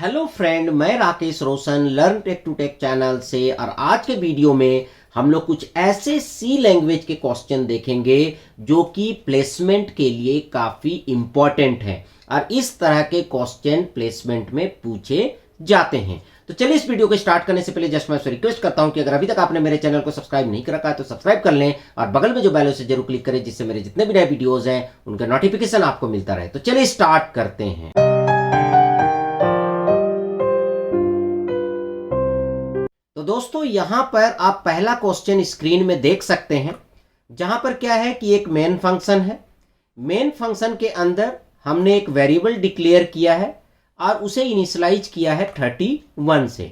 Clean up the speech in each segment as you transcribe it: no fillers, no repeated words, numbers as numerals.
Hello friend, मैं Rakesh Roshan learn tech to tech channel से। और आज के वीडियो में हम लोग कुछ ऐसे सी लैंग्वेज के क्वेश्चन देखेंगे जो कि प्लेसमेंट के लिए काफ़ी इम्पोर्टेंट है और इस तरह के क्वेश्चन प्लेसमेंट में पूछे जाते हैं। तो चलिए इस वीडियो को स्टार्ट करने से पहले जस्ट मैं आपसे रिक्वेस्ट करता हूं कि अगर अभी तक आपने मेरे चैनल को सब्सक्राइब नहीं कर रखा है तो सब्सक्राइब कर लें और बगल में जो बेल से जरूर क्लिक करें जिससे मेरे जितने भी नए वीडियोज हैं उनका नोटिफिकेशन आपको मिलता रहे। तो चलिए स्टार्ट करते हैं। तो दोस्तों यहां पर आप पहला क्वेश्चन स्क्रीन में देख सकते हैं, जहां पर क्या है कि एक मेन फंक्शन है। मेन फंक्शन के अंदर हमने एक वेरिएबल डिक्लेयर किया है और उसे इनिशियलाइज किया है 31 से,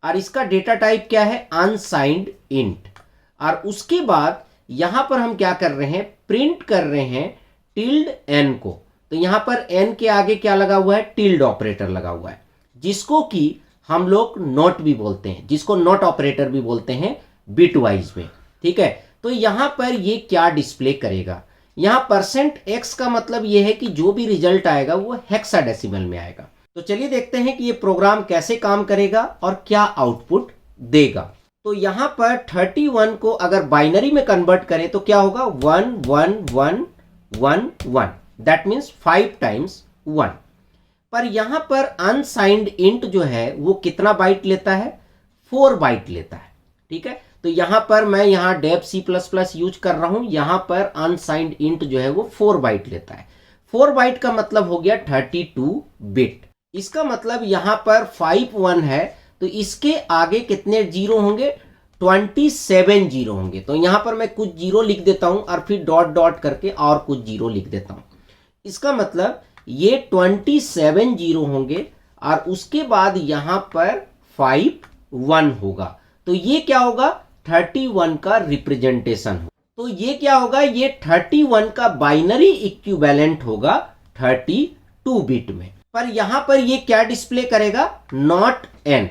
और इसका डेटा टाइप क्या है, अनसाइंड इंट। और उसके बाद यहां पर हम क्या कर रहे हैं, प्रिंट कर रहे हैं टिल्ड एन को। तो यहां पर एन के आगे क्या लगा हुआ है, टिल्ड ऑपरेटर लगा हुआ है, जिसको कि हम लोग नॉट भी बोलते हैं, जिसको नॉट ऑपरेटर भी बोलते हैं बिट वाइज में। ठीक है, तो यहां पर ये क्या डिस्प्ले करेगा, यहां %x का मतलब ये है कि जो भी रिजल्ट आएगा वो हेक्साडेसिमल में आएगा। तो चलिए देखते हैं कि ये प्रोग्राम कैसे काम करेगा और क्या आउटपुट देगा। तो यहां पर 31 को अगर बाइनरी में कन्वर्ट करें तो क्या होगा, 1 1 1 1 1, दैट मीन्स 5 टाइम्स 1। पर यहां पर अनसाइंड इंट जो है वो कितना बाइट लेता है, 4 बाइट लेता है। ठीक है, तो यहां पर मैं यहां डेव C++ यूज कर रहा हूं, यहां पर अनसाइंड इंट जो है वो 4 बाइट लेता है। 4 बाइट का मतलब हो गया 32 बिट। इसका मतलब यहां पर 5 1 है तो इसके आगे कितने जीरो होंगे, 27 जीरो होंगे। तो यहां पर मैं कुछ जीरो लिख देता हूं और फिर डॉट डॉट करके और कुछ जीरो लिख देता हूं। इसका मतलब ये 27 जीरो होंगे और उसके बाद यहां पर 5 1 होगा। तो ये क्या होगा, 31 का रिप्रेजेंटेशन हो। तो ये क्या होगा, ये 31 का बाइनरी इक्विवेलेंट होगा 32 बिट में। पर यहां पर ये क्या डिस्प्ले करेगा, नॉट एन।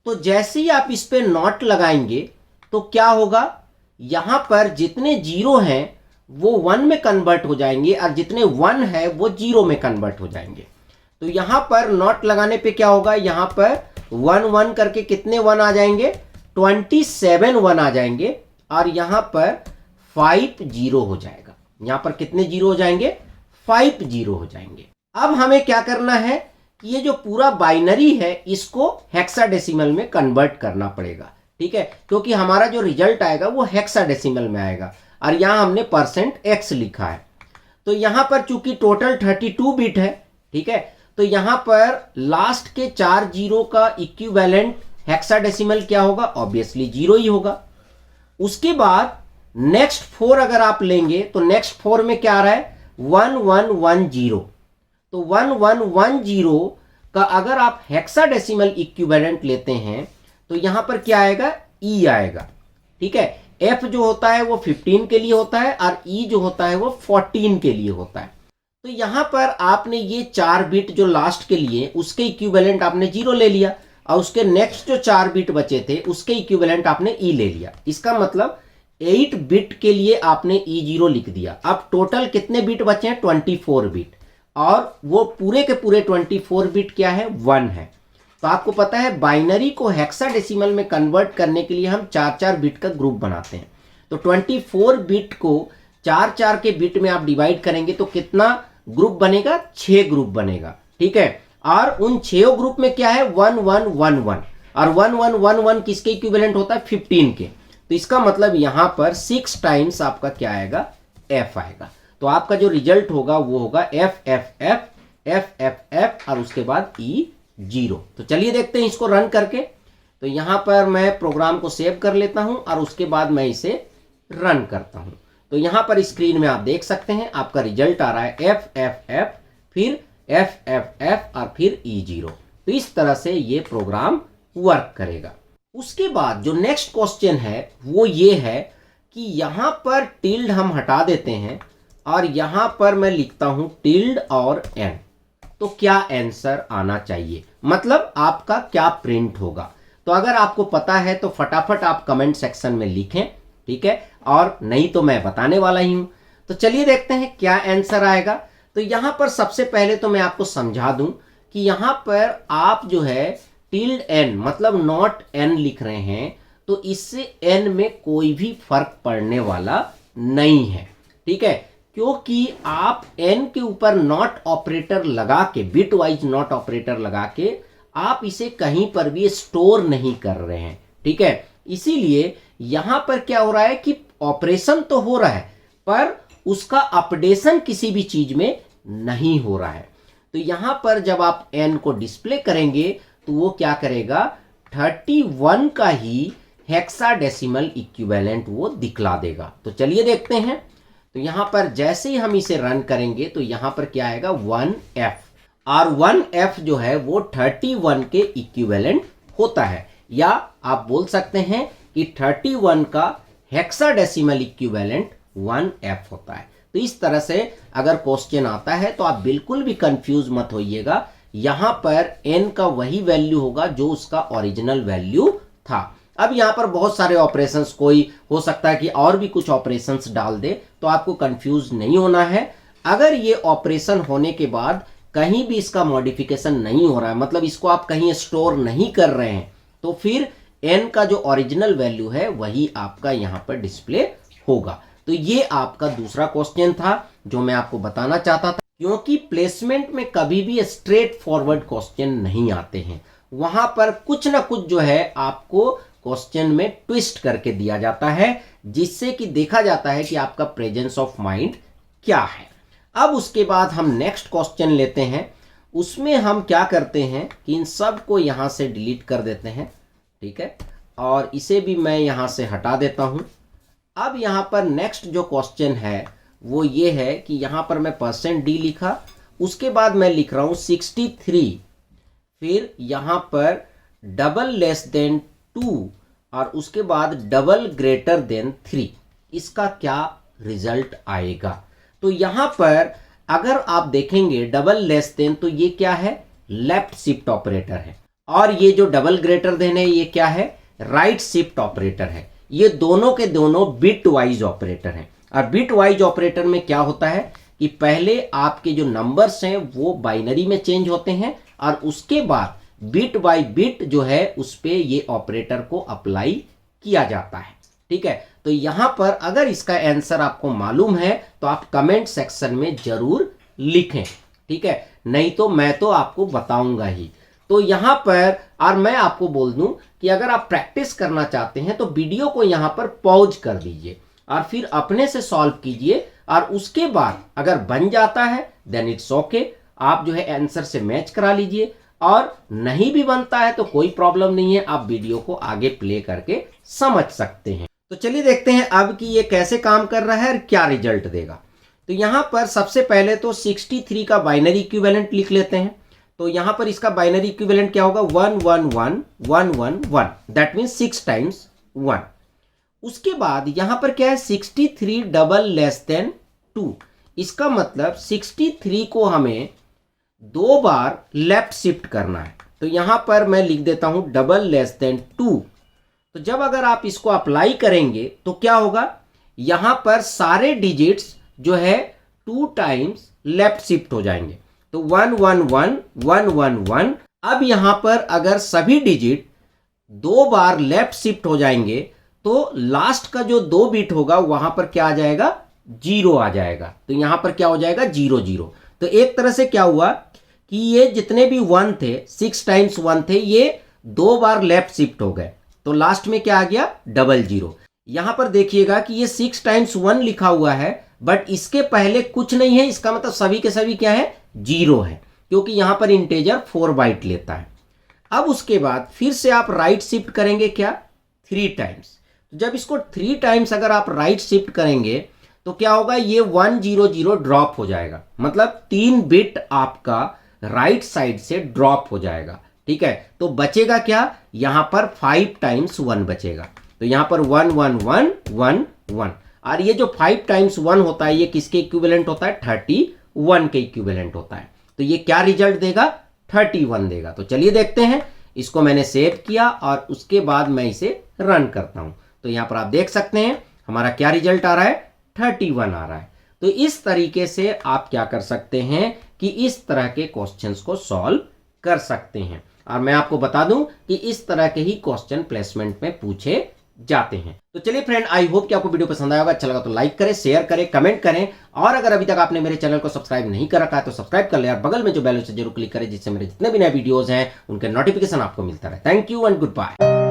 तो जैसे ही आप इस पे नॉट लगाएंगे तो क्या होगा, यहां पर जितने जीरो हैं वो 1 में कन्वर्ट हो जाएंगे और जितने 1 है वो 0 में कन्वर्ट हो जाएंगे। तो यहां पर नॉट लगाने पे क्या होगा, यहां पर 1 1 करके कितने 1 आ जाएंगे, 27 1 आ जाएंगे और यहां पर 5 0 हो जाएगा। यहां पर कितने जीरो हो जाएंगे, 5 0 हो जाएंगे। अब हमें क्या करना है कि ये जो पूरा बाइनरी है इसको हेक्साडेसिमल में कन्वर्ट करना पड़ेगा। ठीक है, क्योंकि हमारा जो रिजल्ट आएगा वो हेक्साडेसिमल में आएगा और यहां हमने %x लिखा है। तो यहां पर चूंकि टोटल 32 बिट है, ठीक है, तो यहां पर लास्ट के 4 जीरो का इक्विवेलेंट हेक्साडेसिमल क्या होगा, ऑब्वियसली 0 ही होगा। उसके बाद नेक्स्ट 4 अगर आप लेंगे तो नेक्स्ट 4 में क्या आ रहा है, 1 1 1 0। तो 1 1 1 0 का अगर आप हेक्साडेसिमल इक्विवेलेंट लेते हैं तो यहां पर क्या आएगा, ई आएगा। ठीक है, एफ जो होता है वो 15 के लिए होता है और ई जो होता है वो 14 के लिए होता है। तो यहां पर आपने ये 4 बिट जो लास्ट के लिए उसके इक्विवेलेंट आपने 0 ले लिया और उसके नेक्स्ट जो 4 बिट बचे थे उसके इक्विवेलेंट आपने ई ले लिया। इसका मतलब 8 बिट के लिए आपने E0 लिख दिया। अब टोटल कितने बिट बचे हैं, 24 बिट, और वो पूरे के पूरे 24 बिट क्या है, 1 है। तो आपको पता है बाइनरी को हेक्साडेसिमल में कन्वर्ट करने के लिए हम 4-4 बिट का ग्रुप बनाते हैं। तो 24 बिट को 4-4 के बिट में आप डिवाइड करेंगे तो कितना ग्रुप बनेगा, 6 ग्रुप बनेगा। ठीक है, और उन 6 ग्रुप में क्या है, 1 1 1 1, और 1 1 1 1 किसके इक्विवेलेंट होता है, 15 के। तो इसका मतलब यहां पर 6 टाइम्स आपका क्या आएगा, एफ आएगा। तो आपका जो रिजल्ट होगा वो होगा F F F F F F और उसके बाद E0। तो चलिए देखते हैं इसको रन करके। तो यहां पर मैं प्रोग्राम को सेव कर लेता हूं और उसके बाद मैं इसे रन करता हूं। तो यहां पर स्क्रीन में आप देख सकते हैं आपका रिजल्ट आ रहा है एफ एफ एफ, फिर एफ एफ एफ और फिर E0। तो इस तरह से ये प्रोग्राम वर्क करेगा। उसके बाद जो नेक्स्ट क्वेश्चन है वो ये है कि यहां पर टिल्ड हम हटा देते हैं और यहां पर मैं लिखता हूं टिल्ड और एन। तो क्या आंसर आना चाहिए, मतलब आपका क्या प्रिंट होगा। तो अगर आपको पता है तो फटाफट आप कमेंट सेक्शन में लिखें, ठीक है, और नहीं तो मैं बताने वाला ही हूं। तो चलिए देखते हैं क्या आंसर आएगा। तो यहां पर सबसे पहले तो मैं आपको समझा दूं कि कि यहाँ पर आप जो है टिल्ड एन मतलब नॉट एन लिख रहे हैं, तो इससे एन में कोई भी फर्क पड़ने वाला नहीं है, ठीक है, क्योंकि आप एन के ऊपर नॉट ऑपरेटर लगा के, बिट वाइज नॉट ऑपरेटर लगा के आप इसे कहीं पर भी स्टोर नहीं कर रहे हैं, ठीक है। इसीलिए यहां पर क्या हो रहा है कि ऑपरेशन तो हो रहा है पर उसका अपडेशन किसी भी चीज में नहीं हो रहा है। तो यहां पर जब आप एन को डिस्प्ले करेंगे तो वो क्या करेगा, 31 का ही हेक्साडेसिमल इक्विवेलेंट वो दिखला देगा। तो चलिए देखते हैं। तो यहां पर जैसे ही हम इसे रन करेंगे तो यहां पर क्या आएगा, 1F, और 1F जो है वो 31 के इक्विवेलेंट होता है, या आप बोल सकते हैं कि 31 का हेक्साडेसिमल इक्विवेलेंट 1F होता है। तो इस तरह से अगर क्वेश्चन आता है तो आप बिल्कुल भी कंफ्यूज मत होइएगा, यहां पर n का वही वैल्यू होगा जो उसका ओरिजिनल वैल्यू था। अब यहां पर बहुत सारे ऑपरेशंस, कोई हो सकता है कि और भी कुछ ऑपरेशंस डाल दे, तो आपको कंफ्यूज नहीं होना है। अगर ये ऑपरेशन होने के बाद कहीं भी इसका मॉडिफिकेशन नहीं हो रहा है, मतलब इसको आप कहीं स्टोर नहीं कर रहे हैं, तो फिर n का जो ओरिजिनल वैल्यू है वही आपका यहां पर डिस्प्ले होगा। तो ये आपका दूसरा क्वेश्चन था जो मैं आपको बताना चाहता था, क्योंकि प्लेसमेंट में कभी भी स्ट्रेट फॉरवर्ड क्वेश्चन नहीं आते हैं, वहां पर कुछ ना कुछ जो है आपको क्वेश्चन में ट्विस्ट करके दिया जाता है, जिससे कि देखा जाता है कि आपका प्रेजेंस ऑफ माइंड क्या है। अब उसके बाद हम नेक्स्ट क्वेश्चन लेते हैं। उसमें हम क्या करते हैं कि इन सब को यहां से डिलीट कर देते हैं, ठीक है, और इसे भी मैं यहां से हटा देता हूं। अब यहां पर नेक्स्ट जो क्वेश्चन है वो ये है कि यहां पर मैं %d लिखा, उसके बाद मैं लिख रहा हूं 63, फिर यहां पर डबल लेस देन 2 और उसके बाद डबल ग्रेटर देन 3, इसका क्या रिजल्ट आएगा। तो यहां पर अगर आप देखेंगे डबल लेस देन, तो ये क्या है, लेफ्ट शिफ्ट ऑपरेटर है, और ये जो डबल ग्रेटर देन है ये क्या है, राइट शिफ्ट ऑपरेटर है। ये दोनों के दोनों बिट वाइज ऑपरेटर हैं, और बिट वाइज ऑपरेटर में क्या होता है कि पहले आपके जो नंबर्स हैं वो बाइनरी में चेंज होते हैं, और उसके बाद बिट बाय बिट जो है उस पे ये ऑपरेटर को अप्लाई किया जाता है, ठीक है। तो यहां पर अगर इसका आंसर आपको मालूम है तो आप कमेंट सेक्शन में जरूर लिखें, ठीक है, नहीं तो मैं तो आपको बताऊंगा ही। तो यहां पर, और मैं आपको बोल दूं कि अगर आप प्रैक्टिस करना चाहते हैं तो वीडियो को यहां पर पॉज कर दीजिए और फिर अपने से सॉल्व कीजिए, और उसके बाद अगर बन जाता है देन इट्स ओके, आप जो है आंसर से मैच करा लीजिए, और नहीं भी बनता है तो कोई प्रॉब्लम नहीं है, आप वीडियो को आगे प्ले करके समझ सकते हैं। तो चलिए देखते हैं अब कि ये कैसे काम कर रहा है और क्या रिजल्ट देगा। तो यहां पर सबसे पहले तो 63 का बाइनरी इक्विवेलेंट लिख लेते हैं। तो यहां पर इसका बाइनरी इक्विवेलेंट क्या होगा, 1 1 1 1 1 1, दैट मीन्स 6 टाइम्स 1। उसके बाद यहां पर क्या है, 63 डबल लेस देन 2, इसका मतलब 63 को हमें 2 बार लेफ्ट शिफ्ट करना है। तो यहां पर मैं लिख देता हूं डबल लेस देन 2। तो जब अगर आप इसको अप्लाई करेंगे तो क्या होगा, यहां पर सारे डिजिट्स जो है 2 टाइम्स लेफ्ट शिफ्ट हो जाएंगे। तो 1 1 1 1 1 1। अब यहां पर अगर सभी डिजिट 2 बार लेफ्ट शिफ्ट हो जाएंगे तो लास्ट का जो 2 बिट होगा वहां पर क्या आ जाएगा, 0 आ जाएगा। तो यहां पर क्या हो जाएगा, 0 0। तो एक तरह से क्या हुआ कि ये जितने भी 1 थे, 6 टाइम्स 1 थे, ये 2 बार लेफ्ट शिफ्ट हो गए, तो लास्ट में क्या आ गया, 00। यहां पर देखिएगा कि ये 6 टाइम्स 1 लिखा हुआ है, बट इसके पहले कुछ नहीं है, इसका मतलब सभी के सभी क्या है, 0 है, क्योंकि यहां पर इंटेजर 4 बाइट लेता है। अब उसके बाद फिर से आप राइट शिफ्ट करेंगे क्या, 3 टाइम्स। तो जब इसको 3 टाइम्स अगर आप राइट शिफ्ट करेंगे तो क्या होगा, ये 1 0 0 ड्रॉप हो जाएगा, मतलब 3 बिट आपका राइट साइड से ड्रॉप हो जाएगा, ठीक है। तो बचेगा क्या, यहां पर 5 टाइम्स 1 बचेगा। तो यहां पर 1 1 1 1 1, और ये जो 5 टाइम्स 1 होता है ये किसके इक्विवेलेंट होता है, 31 के इक्विवेलेंट होता है। तो ये क्या रिजल्ट देगा, 31 देगा। तो चलिए देखते हैं, इसको मैंने सेव किया और उसके बाद मैं इसे रन करता हूं। तो यहां पर आप देख सकते हैं हमारा क्या रिजल्ट आ रहा है, 31 आ रहा है। तो इस तरीके से आप क्या कर सकते हैं कि इस तरह के क्वेश्चंस को सॉल्व कर सकते हैं। और मैं आपको बता दूं कि इस तरह के ही क्वेश्चन प्लेसमेंट में पूछे जाते हैं। तो चलिए फ्रेंड, आई होप कि आपको वीडियो पसंद आया होगा। अच्छा लगा तो लाइक करें, शेयर करें, कमेंट करें, और अगर अभी तक आपने मेरे चैनल को सब्सक्राइब नहीं कर रखा है तो सब्सक्राइब कर ले और बगल में जो बेल है उसे जरूर क्लिक करें, जिससे मेरे जितने भी नए वीडियोस हैं उनके नोटिफिकेशन आपको मिलता रहे। Thank you and good bye.